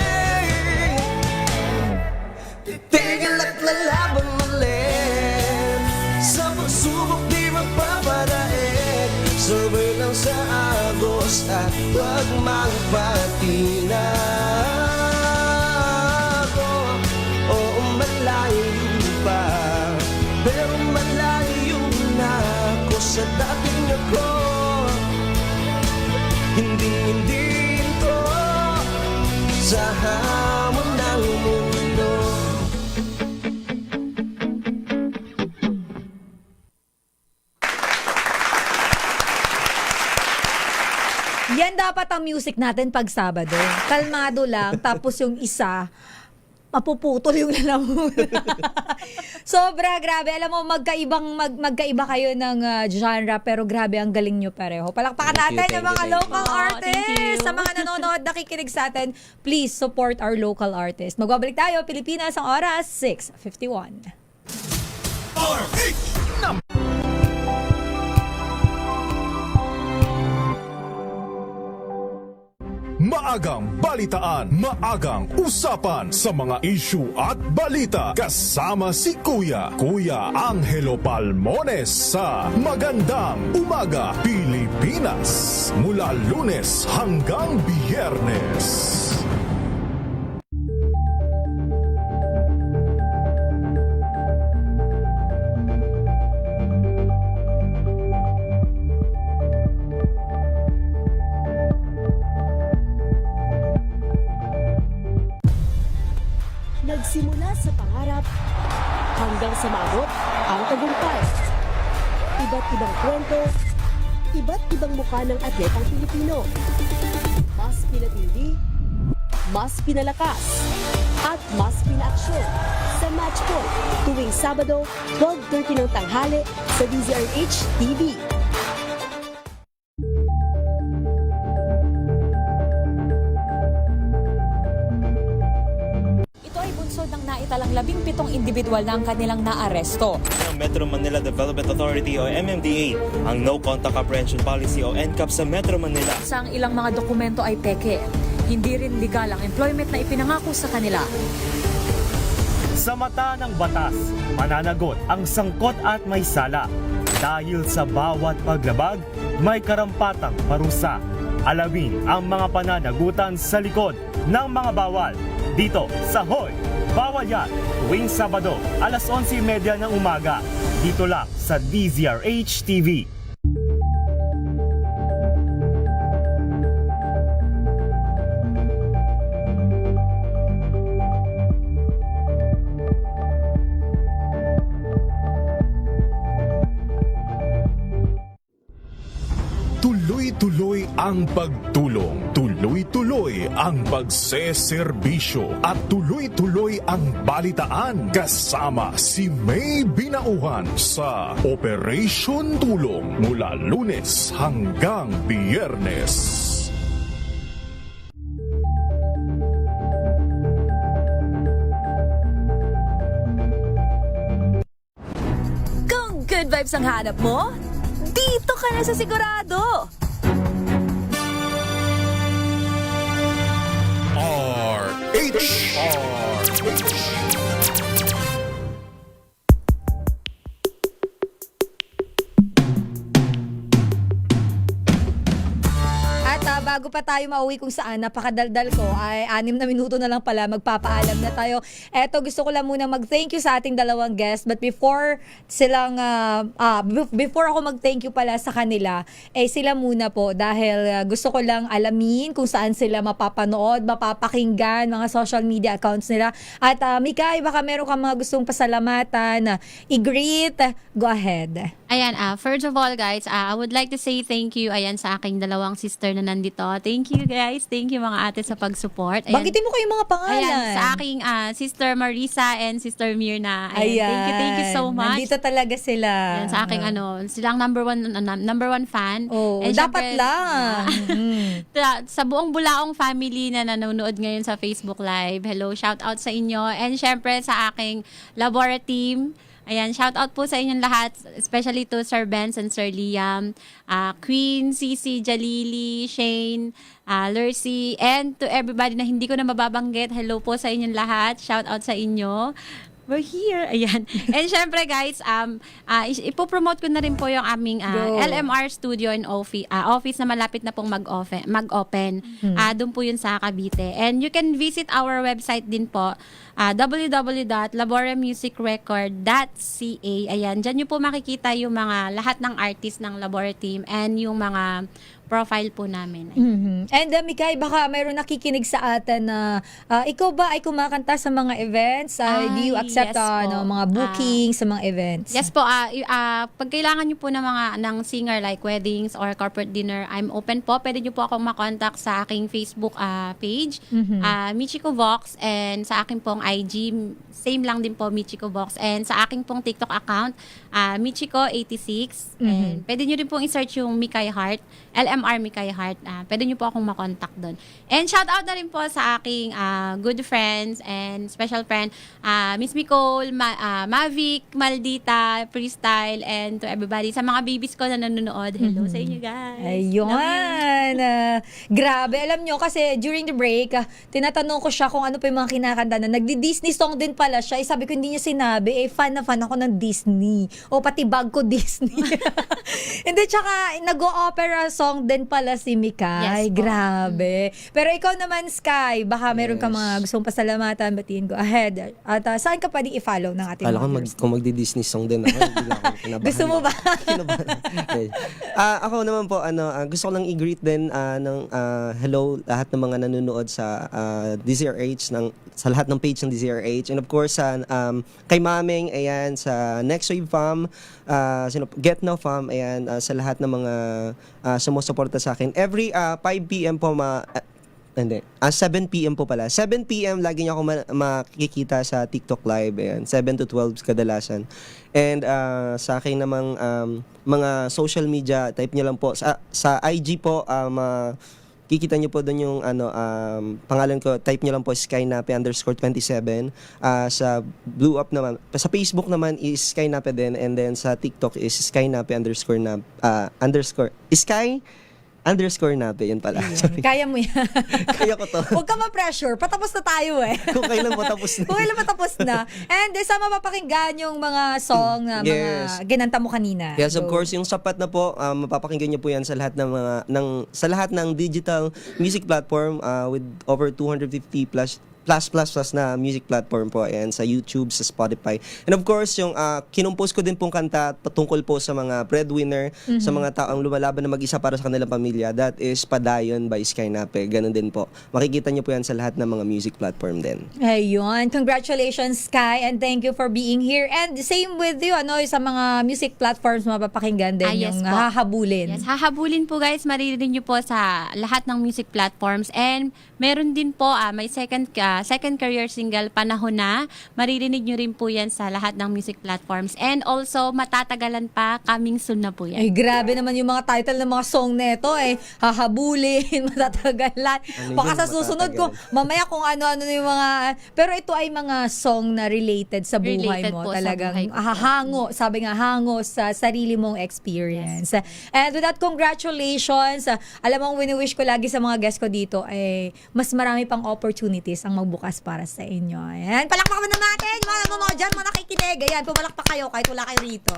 Titigil at lalaban ulit, sa pagsubok di magpapadaig, sabay lang sa agos at huwag magpatina. Oo, malayo pa, pero malayo na ako sa dating ako. Hindi ito sa hamon ng mundo. Yan dapat ang music natin pag Sabado. Kalmado lang, tapos yung isa, mapuputol yung lalamunan. Sobra, grabe. Alam mo, magkaiba kayo ng genre, pero grabe, ang galing nyo pareho. Palakpakan natin yung mga local artists. Sa mga nanonood, nakikinig sa atin, please support our local artists. Magbabalik tayo, Pilipinas, ang oras, 6:51. Maagang balitaan, maagang usapan sa mga issue at balita. Kasama si Kuya Angelo Palmones sa Magandang Umaga Pilipinas. Mula Lunes hanggang Biyernes. Nagsimula sa pangarap hanggang sa maabot ang tagumpay. Iba't ibang kwento, iba't ibang mukha ng atletang Pilipino. Mas pinatindi, mas pinalakas, at mas pinaaksyon sa Match Point tuwing Sabado, 12:30 ng tanghali sa DZRH TV. Ng naitalang 17 individual na ang kanilang naaresto. Ng Metro Manila Development Authority o MMDA ang No Contact Apprehension Policy o NCAP sa Metro Manila. Sa ang ilang mga dokumento ay peke. Hindi rin legal ang employment na ipinangako sa kanila. Sa mata ng batas, mananagot ang sangkot at may sala. Dahil sa bawat paglabag, may karampatang parusa. Alamin ang mga pananagutan sa likod ng mga bawal dito sa Hoy Bawal Yan, tuwing Sabado, alas 11:30 ng umaga. Dito lang sa DZRH TV. Tuloy-tuloy ang pagtulong, tuloy-tuloy ang pagseserbisyo at tuloy-tuloy ang balitaan kasama si May Binauhan sa Operation Tulong mula Lunes hanggang Biyernes. Kung good vibes ang hanap mo, dito ka na sa Sigurado! At bago pa tayo mauwi kung saan, napakadaldal ko, ay 6 na minuto na lang pala, magpapaalam na tayo. Eto, gusto ko lang muna mag-thank you sa ating dalawang guests, but before silang, before ako mag-thank you pala sa kanila, sila muna po, dahil gusto ko lang alamin kung saan sila mapapanood, mapapakinggan, mga social media accounts nila. At Mikay, baka meron kang mga gustong pasalamatan, i-greet, go ahead. Ayan, first of all guys, I would like to say thank you ayan sa aking dalawang sister na nandito. Thank you guys. Thank you mga ate sa pag-support. Ayan. Banggitin mo kayong mga pangalan. Ayan, sa aking sister Marisa and sister Mirna. Ayan, thank you so much. Nandito talaga sila. Ayan, sa aking silang number one fan. Oh, and dapat lang. Sa buong Bulaong family na nanonood ngayon sa Facebook Live, hello, shout out sa inyo. And syempre sa aking Labora team, ayan, shout out po sa inyong lahat, especially to Sir Benz and Sir Liam, Queen, Cici, Jalili, Shane, Lurcy, and to everybody na hindi ko na mababanggit, hello po sa inyong lahat, shout out sa inyo. We're here. Ayan. And syempre guys, ipopromote ko na rin po yung aming LMR studio and office na malapit na pong mag-open. Doon po yun sa Cavite. And you can visit our website din po, www.laboramusicrecord.ca. Ayan, dyan nyo po makikita yung mga lahat ng artist ng Labora team and yung mga profile po namin. And Mikay, baka mayroon nakikinig sa atin na ikaw ba ay kumakanta sa mga events? Do you accept yes mga booking sa mga events? Yes po. Pag kailangan nyo po ng singer like weddings or corporate dinner, I'm open po. Pwede nyo po akong makontak sa aking Facebook page, Michiko Vox, and sa aking pong IG, same lang din po, Michiko Vox. And sa aking pong TikTok account, Michiko86. And pwede nyo rin pong i-search yung Mikay Heart, LMR Mikay Heart. Pwede nyo po akong makontak doon. And shout out na rin po sa aking good friends and special friend, Miss Nicole, Mavic, Maldita, Freestyle, and to everybody. Sa mga babies ko na nanonood, hello sa inyo guys. Ayun. Grabe. Alam nyo, kasi during the break, tinatanong ko siya kung ano pa yung mga kinakanta na. Nagdi-Disney song din pala siya. Sabi ko, hindi niya sinabi. Fan na fan ako ng Disney. O pati bag ko Disney. Hindi, tsaka nag-o-opera song din pala si Mikay. Yes, grabe. Pero ikaw naman, Sky, baka meron ka mga gustong pasalamatan, batiin go ahead. At saan ka pwedeng i-follow ng ating Alam mga viewers? kung magdi-Disney song din ako, hindi lang ako kinabahan. Gusto mo ba? Okay. Ako naman po, gusto ko lang i-greet din ng hello lahat ng mga nanonood sa DZRH, sa lahat ng page ng DZRH. And of course, kay Maming, ayan, sa Next Wave Fam, Get Now Fam, ayan, sa lahat ng mga sumusuporta sa akin. Every 5 p.m. po 7 p.m. po pala. 7 p.m. lagi niyo ako makikita sa TikTok Live. Ayan, 7 to 12 kadalasan. And sa akin namang mga social media, type niyo lang po. Sa IG po, kikita niyo po doon yung pangalan ko, type niyo lang po Skynape_27. Sa Blue Up naman, sa Facebook naman is Skynape din, and then sa TikTok is Sky_Nape, yun pala. Sorry. Kaya mo yan. Kaya ko to. Huwag ka ma-pressure. Patapos na tayo Kung kailan mo tapos na. Kung kailan matapos na. And sa mapapakinggan yung mga song na mga ginanta mo kanina. Yes, of course, yung Sapat na po, mapapakinggan niyo po yan sa lahat ng sa lahat ng digital music platform with over 250 plus plus na music platform po. Ayan, sa YouTube, sa Spotify. And of course, yung kinumpos ko din pong kanta patungkol po sa mga breadwinner, sa mga taong lumalaban na mag-isa para sa kanilang pamilya. That is Padayon by Sky Nape. Ganun din po. Makikita niyo po yan sa lahat ng mga music platform din. Ayun. Congratulations, Sky, and thank you for being here. And same with you, sa mga music platforms mapapakinggan din Yes yung po. hahabulin. Yes, hahabulin po guys, maririnig nyo po sa lahat ng music platforms. And meron din po, may second career single, Panahon Na. Maririnig nyo rin po yan sa lahat ng music platforms. And also, matatagalan pa, coming soon na po yan. Ay, grabe naman yung mga title ng mga song neto hahabulin, matatagalan. Baka sa susunod ko, mamaya kung ano-ano yung mga, pero ito ay mga song na related sa buhay Related mo. po sa Talagang buhay ko. hango, sabi nga, hango sa sarili mong experience. And with that, congratulations. Alam mo, wini-wish ko lagi sa mga guests ko dito, mas marami pang opportunities ang magbukas para sa inyo. Ayan, palakpakan na natin, mga nanonood dyan, mga nakikinig. Ayan, pumalakpak kayo kahit wala kayo rito.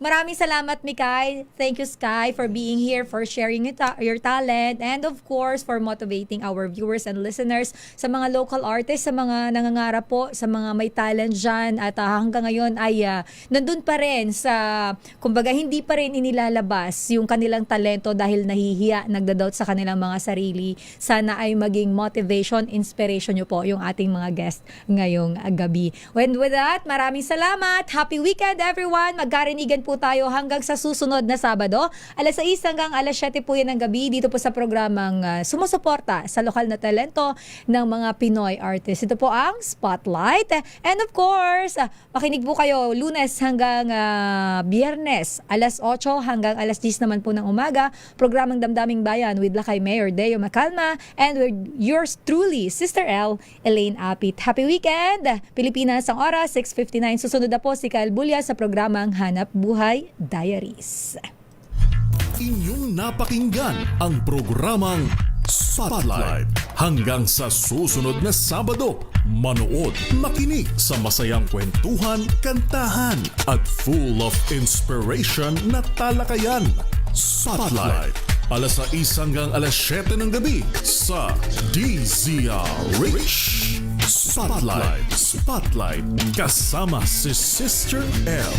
Maraming salamat, Mikay. Thank you, Sky, for being here, for sharing your talent, and of course, for motivating our viewers and listeners sa mga local artists, sa mga nangangarap po, sa mga may talent dyan, at hanggang ngayon ay nandun pa rin sa, kumbaga, hindi pa rin inilalabas yung kanilang talento dahil nahihiya, nagdadoubt sa kanilang mga sarili. Sana ay maging motivation, inspiration nyo po yung ating mga guest ngayong gabi. And with that, maraming salamat. Happy weekend, everyone. Magkarinigan po tayo hanggang sa susunod na Sabado. Alas 6 hanggang alas 7 po yan ng gabi dito po sa programang sumusuporta sa lokal na talento ng mga Pinoy artists. Ito po ang Spotlight. And of course, makinig po kayo Lunes hanggang Biyernes, alas 8 hanggang alas 10 naman po ng umaga. Programang Damdaming Bayan with Lakay Mayor Deo Macalma and with yours truly, Sister L, Elaine Apit. Happy weekend! Pilipinas ang oras, 6:59. Susunod na po si Kyle Bulya sa programang Hanap Buhay Diaries. Inyong napakinggan ang programang Spotlight. Hanggang sa susunod na Sabado, manood, makinig sa masayang kwentuhan, kantahan at full of inspiration na talakayan. Spotlight. Alas 6 hanggang alas 7 ng gabi sa DZRH. Spotlight. Spotlight. Kasama si Sister L.